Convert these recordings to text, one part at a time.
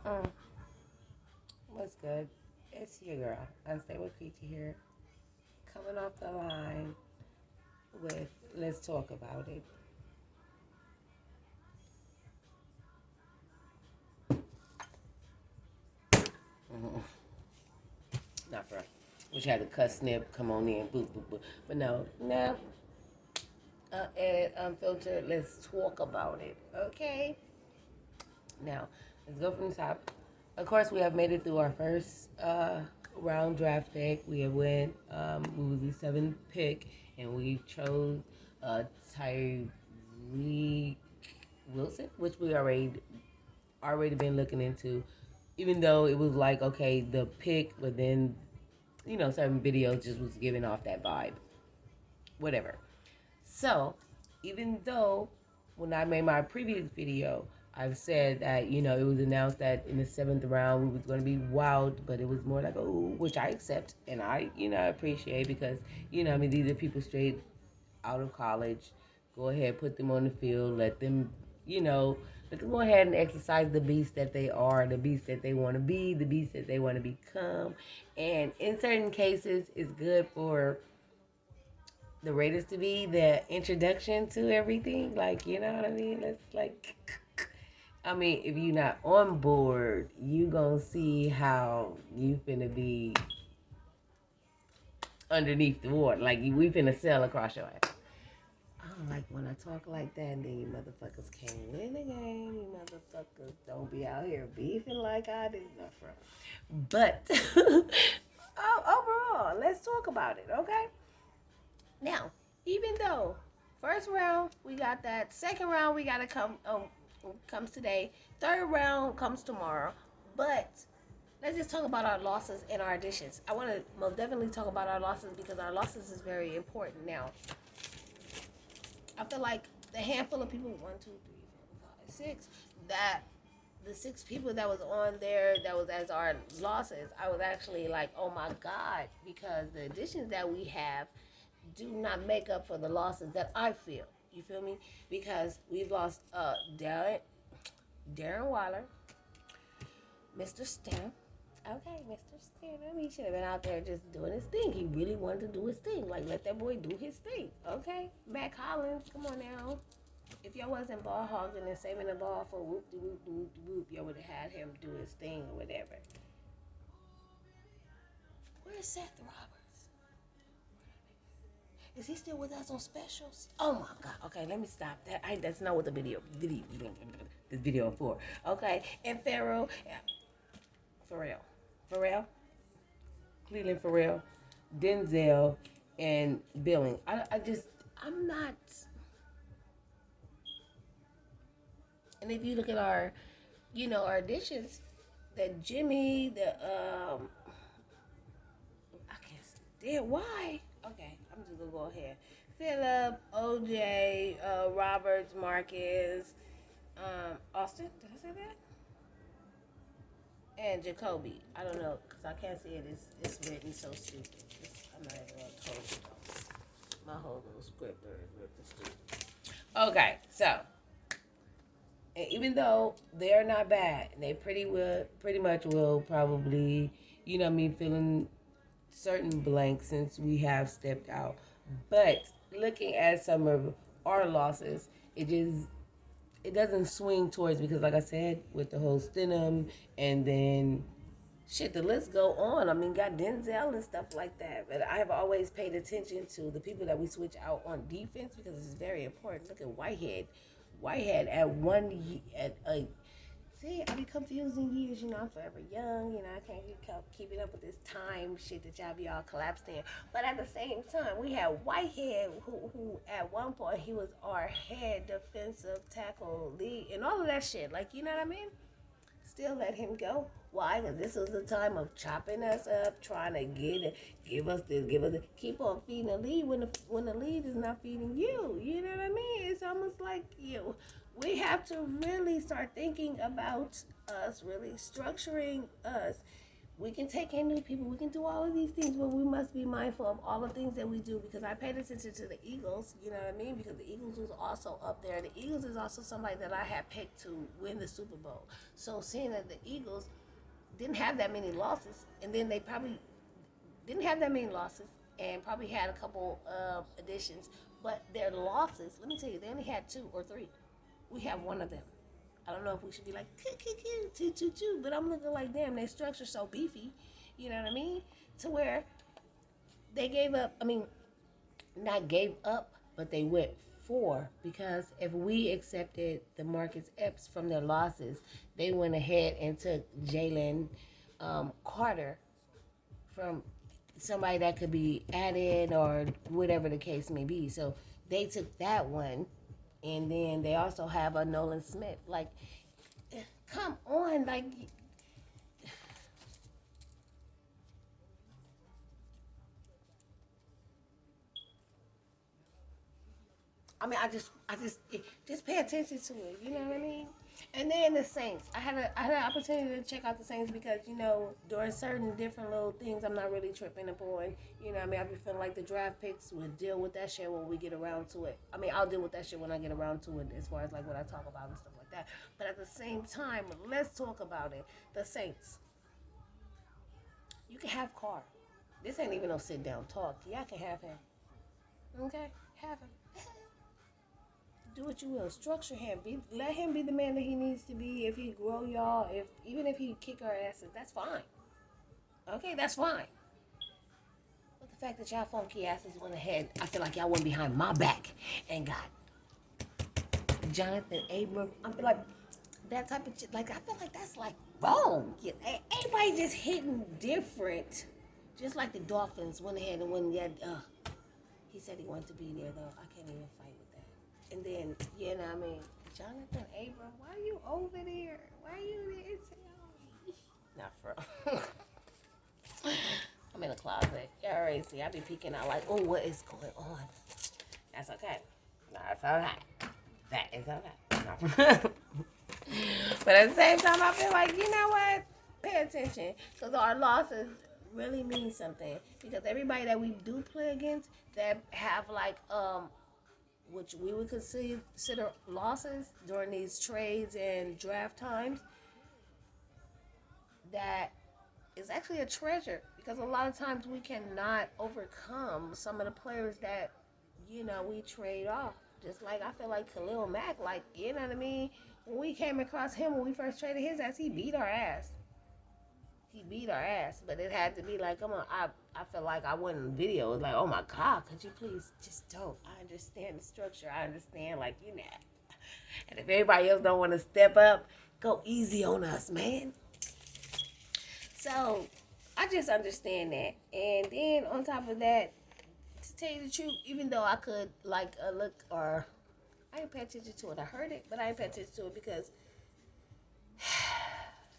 Mm, what's good? It's your girl, Unstable Creature here, coming off the line with Let's Talk About It. Mm-hmm. Not for wish I had a cut snip, come on in, boop, boop, boop. But no. Edit, unfiltered, let's talk about it, okay? Now, let's go from the top. Of course, we have made it through our first round draft pick. We have went, we was the seventh pick, and we chose Tyreek Wilson, which we already been looking into. Even though it was like, okay, the pick, but then, certain videos just was giving off that vibe. Whatever. So, even though when I made my previous video, I've said that, it was announced that in the seventh round we was going to be wild, but it was more like, oh, which I accept and I appreciate because, these are people straight out of college. Go ahead, put them on the field, you know, let them go ahead and exercise the beast that they are, the beast that they want to be, the beast that they want to become. And in certain cases, it's good for the Raiders to be the introduction to everything. Like, you know what I mean? It's like, I mean, if you're not on board, you gonna see how you finna be underneath the water. Like, we finna sail across your ass. I don't like when I talk like that and then you motherfuckers can't win the game. You motherfuckers don't be out here beefing like I do. Not from. But overall, let's talk about it, okay? Now, even though first round we got that, second round we gotta comes today, third round comes tomorrow, but let's just talk about our losses and our additions. I want to most definitely talk about our losses because our losses is very important. Now, I feel like the handful of people, 1, 2, 3, 4, 5, 6, that the 6 people that was on there that was as our losses, I was actually like, oh my god, because the additions that we have do not make up for the losses that I feel. You feel me? Because we've lost Darren Waller, Mr. Stamp. Okay, Mr. Stamp. I mean, he should have been out there just doing his thing. He really wanted to do his thing. Like, let that boy do his thing. Okay? Mac Hollins, come on now. If y'all wasn't ball hogging and saving the ball for whoop de whoop de whoop de whoop, y'all would have had him do his thing or whatever. Where's Seth Roberts? Is he still with us on specials? Oh my god. Okay, let me stop that. That's not what the this video for. Okay, and Pharrell, Cleveland Pharrell, Denzel, and Billing. I'm not. And if you look at our additions, that Jimmy, I can't stand why. Okay, I'm just gonna go ahead. Philip, OJ, Roberts, Marcus, Austin. Did I say that? And Jacoby. I don't know because I can't see it. It's written so stupid. I'm not even gonna close it though. My whole little script is written stupid. Okay, so and even though they're not bad, they pretty much will probably, filling certain blanks since we have stepped out. But looking at some of our losses, it doesn't swing towards because like I said, with the whole Stenham and then shit, the list go on. I mean, got Denzel and stuff like that. But I have always paid attention to the people that we switch out on defense because it's very important. Look at Whitehead. Whitehead at at a see, I be confusing years. I'm forever young. I can't keep keeping up with this time shit that y'all be all collapsed in. But at the same time, we had Whitehead, who at one point he was our head defensive tackle lead and all of that shit. Like, you know what I mean? Still let him go. Why? Because this was the time of chopping us up, trying to give us this, give us this. Keep on feeding the lead when the lead is not feeding you. You know what I mean? It's almost like we have to really start thinking about us, really structuring us We can take in new people. We can do all of these things, but we must be mindful of all the things that we do because I paid attention to the Eagles, you know what I mean? Because the Eagles was also up there. The Eagles is also somebody that I had picked to win the Super Bowl. So seeing that the Eagles didn't have that many losses, and then they probably didn't have that many losses and probably had a couple additions, but their losses, let me tell you, they only had two or three. We have one of them. I don't know if we should be like, two, two, two, but I'm looking like, damn, their structure's so beefy, you know what I mean? To where they gave up, I mean, not gave up, but they went for, because if we accepted the Marcus Epps from their losses, they went ahead and took Jalen Carter from somebody that could be added or whatever the case may be. So they took that one, and then they also have a Nolan Smith. Like, come on, like. I mean, just pay attention to it. You know what I mean? And then the Saints. I had an opportunity to check out the Saints because during certain different little things, I'm not really tripping upon. You know what I mean? I be feeling like the draft picks will deal with that shit when we get around to it. I mean, I'll deal with that shit when I get around to it, as far as like what I talk about and stuff like that. But at the same time, let's talk about it. The Saints. You can have Carr. This ain't even no sit down talk. Y'all can have him. Okay, have him. Do what you will. Structure him. Let him be the man that he needs to be. If he grow y'all, even if he kick our asses, that's fine. Okay, that's fine. But the fact that y'all funky asses went ahead, I feel like y'all went behind my back and got Jonathan Abram. I feel like that type of shit. Like, I feel like that's like wrong. Everybody just hitting different. Just like the Dolphins went ahead and went. He said he wanted to be there though. I can't even fight with that. And then, you know what I mean? Jonathan Abram, why are you over there? Why are you there? Not for real. I'm in the closet. You already see, I be peeking out like, oh, what is going on? That's okay. That's okay. That is okay. But at the same time, I feel like, you know what? Pay attention. Because our losses really mean something. Because everybody that we do play against that have like, which we would consider losses during these trades and draft times, that is actually a treasure. Because a lot of times we cannot overcome some of the players that, we trade off. Just like I feel like Khalil Mack, like, you know what I mean? When we came across him, when we first traded his ass, he beat our ass. But it had to be like, come on, I feel like I went in video. It was like, oh my God, could you please just don't. I understand the structure. I understand, like, And if everybody else don't want to step up, go easy on us, man. So, I just understand that. And then on top of that, to tell you the truth, even though I could, like, look, or I didn't pay attention to it. I heard it, but I didn't pay attention to it because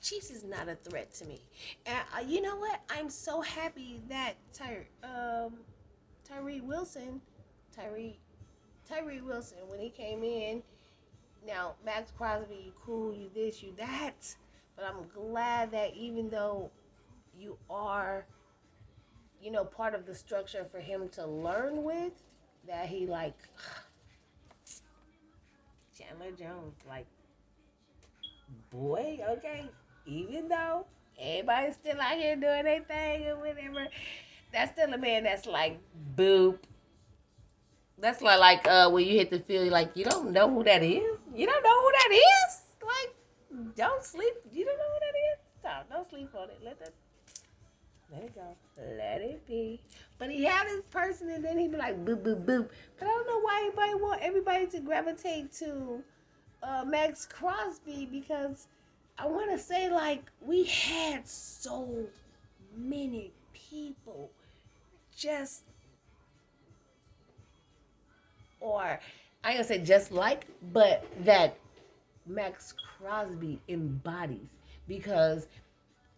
Chiefs is not a threat to me. And you know what? I'm so happy that Tyree Wilson, when he came in, now Max Crosby, you cool, you this, you that, but I'm glad that even though you are, part of the structure for him to learn with, that he like Chandler Jones, like, boy, okay. Even though everybody's still out here doing their thing or whatever, that's still a man that's like, boop. That's like when you hit the field, you're like, you don't know who that is? You don't know who that is? Like, don't sleep. You don't know who that is? Stop. Don't sleep on it. Let it go. Let it be. But he had his person, and then he'd be like, boop, boop, boop. But I don't know why anybody want everybody to gravitate to Max Crosby, because I want to say, like, we had so many people just, or I ain't gonna say just like, but that Max Crosby embodies. Because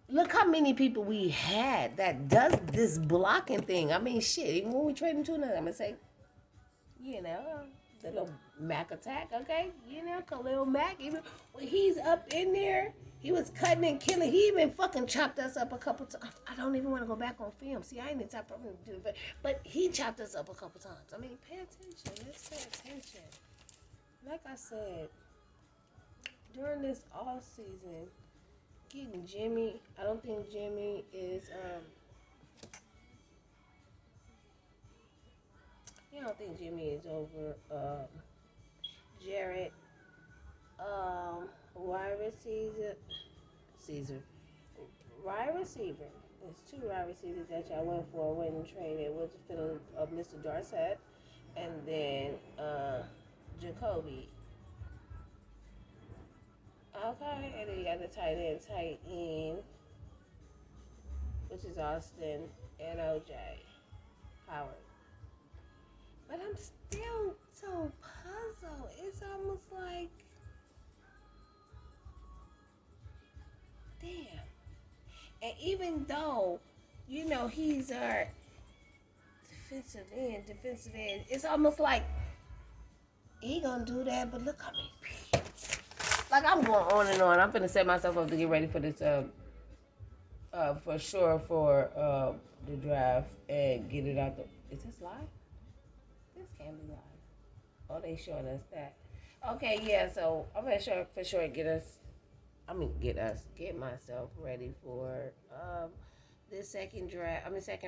look how many people we had that does this blocking thing. I mean, shit, even when we trade into another, I'm gonna say, the little Mac attack, okay? Khalil Mack, even when he's up in there, He was cutting and killing. He even fucking chopped us up a couple times. I don't even want to go back on film. See, I ain't the type of person to do it, but he chopped us up a couple times. I mean, pay attention. Let's pay attention. Like I said, during this off season, getting Jimmy, I don't think Jimmy is I don't think Jimmy is over Jarrett. Wide receiver, Caesar. Wide receiver. There's two wide receivers that y'all went for when traded was Mr. Dorsett and then Jacoby. Okay, and then you got the tight end, which is Austin and OJ Howard. But I'm still so puzzled. It's almost like, damn. And even though, he's our defensive end, it's almost like he gonna do that, but look at me. Like, I'm going on and on. I'm finna set myself up to get ready for this, for sure, for the draft and get it out the. Is this live? This can't be live. Oh, they showing us that. Okay, yeah. So I'm gonna for sure get myself ready for this second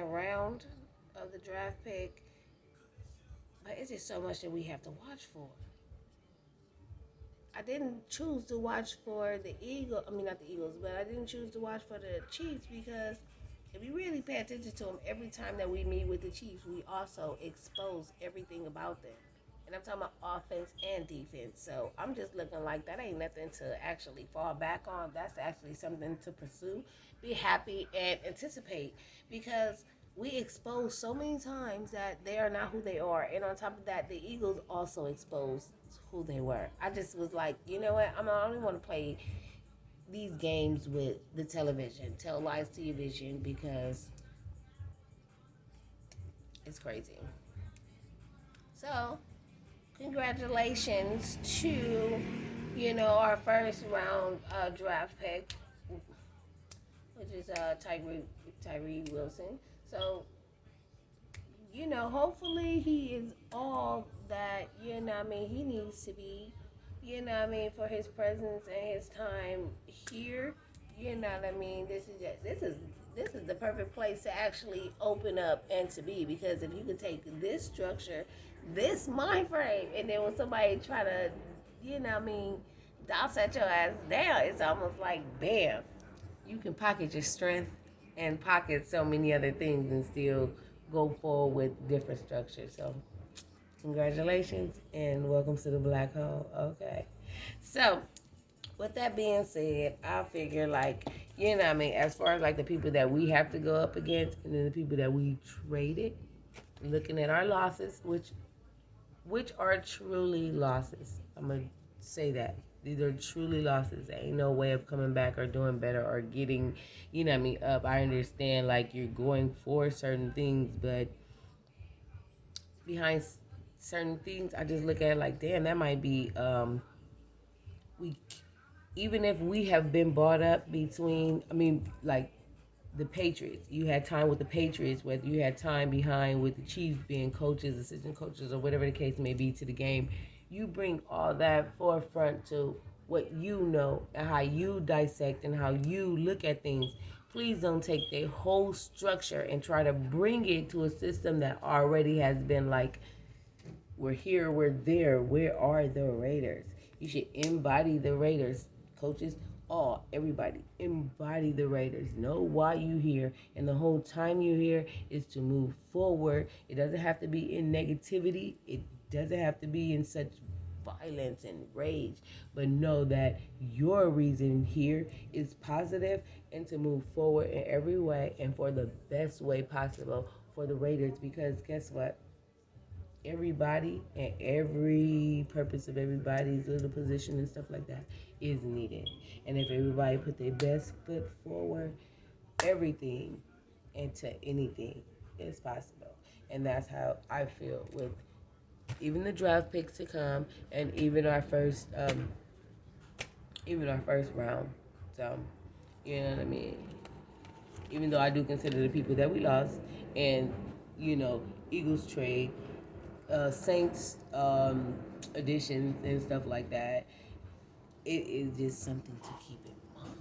round of the draft pick. But it's just so much that we have to watch for. I didn't choose to watch for the Eagles. I mean, not the Eagles, but I didn't choose to watch for the Chiefs because if you really pay attention to them, every time that we meet with the Chiefs, we also expose everything about them. And I'm talking about offense and defense. So I'm just looking like that ain't nothing to actually fall back on. That's actually something to pursue, be happy, and anticipate. Because we expose so many times that they are not who they are. And on top of that, the Eagles also exposed who they were. I just was like, you know what? I don't even want to play these games with the television, televised television, because it's crazy. So, congratulations to, our first round draft pick, which is Tyree Wilson. So, hopefully he is all that, he needs to be, for his presence and his time here. This is the perfect place to actually open up and to be, because if you could take this structure, this mind frame, and then when somebody try to, set your ass down, it's almost like bam, you can pocket your strength and pocket so many other things and still go forward with different structures. So congratulations and welcome to the black hole. Okay. So with that being said, I figure as far as like the people that we have to go up against and then the people that we traded, looking at our losses, which are truly losses. I'm gonna say that. These are truly losses. There ain't no way of coming back or doing better or getting, up. I understand like you're going for certain things, but behind certain things, I just look at it like, damn, that might be we even if we have been brought up between, like the Patriots. You had time with the Patriots, whether you had time behind with the Chiefs being coaches, assistant coaches, or whatever the case may be to the game. You bring all that forefront to what you know and how you dissect and how you look at things. Please don't take the whole structure and try to bring it to a system that already has been like, we're here, we're there, where are the Raiders? You should embody the Raiders. Coaches, everybody, embody the Raiders. Know why you here, and the whole time you here is to move forward. It doesn't have to be in negativity. It doesn't have to be in such violence and rage, but know that your reason here is positive and to move forward in every way and for the best way possible for the Raiders, because guess what? Everybody and every purpose of everybody's little position and stuff like that is needed. And if everybody put their best foot forward, everything into anything is possible. And that's how I feel with even the draft picks to come and even our first round So, you know what I mean? Even though I do consider the people that we lost and, Eagles trade, Saints additions and stuff like that, it is just something to keep in mind.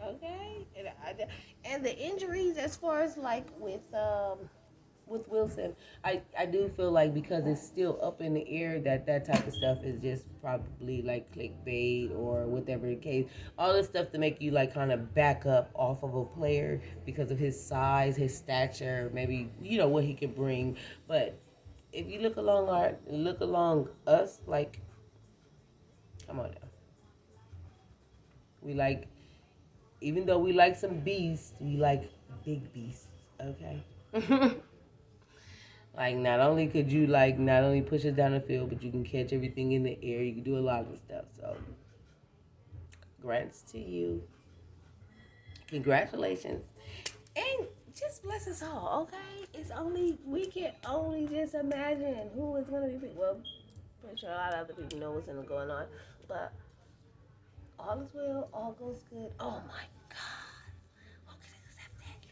Okay. And the injuries, as far as like with Wilson, I do feel like because it's still up in the air that type of stuff is just probably like clickbait or whatever the case. All this stuff to make you like kind of back up off of a player because of his size, his stature, maybe what he can bring. But if you look along us, like, come on now, we like, even though we like some beasts, we like big beasts. Okay. Like, not only could you not only push us down the field, but you can catch everything in the air. You can do a lot of stuff. So, grants to you. Congratulations, and just bless us all. Okay, we can only just imagine who is gonna be. Well, pretty sure a lot of other people know what's going on, but all is well. All goes good. Oh my God. Who can accept that?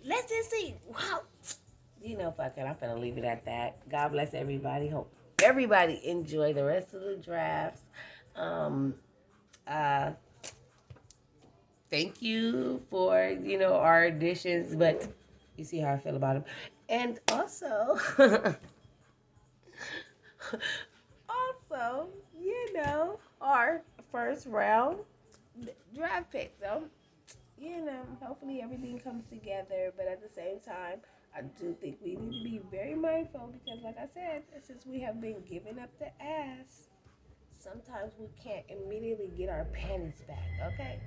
Let's just see. Wow. Fuck it. I'm gonna leave it at that. God bless everybody. Hope everybody enjoy the rest of the drafts. Um, uh, Thank you for our additions, but you see how I feel about them. And also, our first round draft pick. So, hopefully everything comes together. But at the same time, I do think we need to be very mindful because, like I said, since we have been giving up the ass, sometimes we can't immediately get our panties back, okay?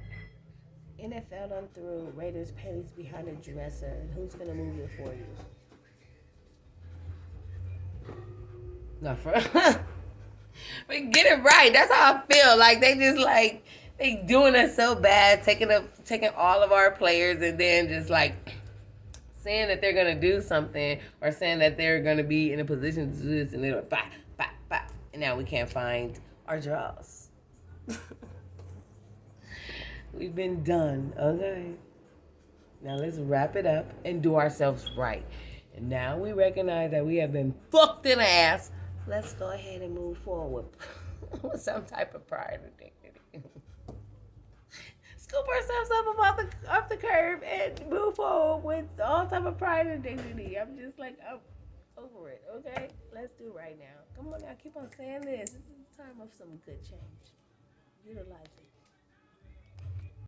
NFL done threw Raiders' panties behind the dresser. And who's going to move it for you? Not for... But get it right. That's how I feel. Like, they just, they doing us so bad, taking all of our players and then just, saying that they're going to do something or saying that they're going to be in a position to do this, and they're like, bah, bah, bah. And now we can't find our draws. We've been done, okay? Now let's wrap it up and do ourselves right. And now we recognize that we have been fucked in the ass. Let's go ahead and move forward with some type of pride and dignity. Scoop ourselves up off the curb and move forward with all type of pride and dignity. I'm over it, okay? Let's do it right now. Come on now, keep on saying this. This is a time of some good change. Utilize it.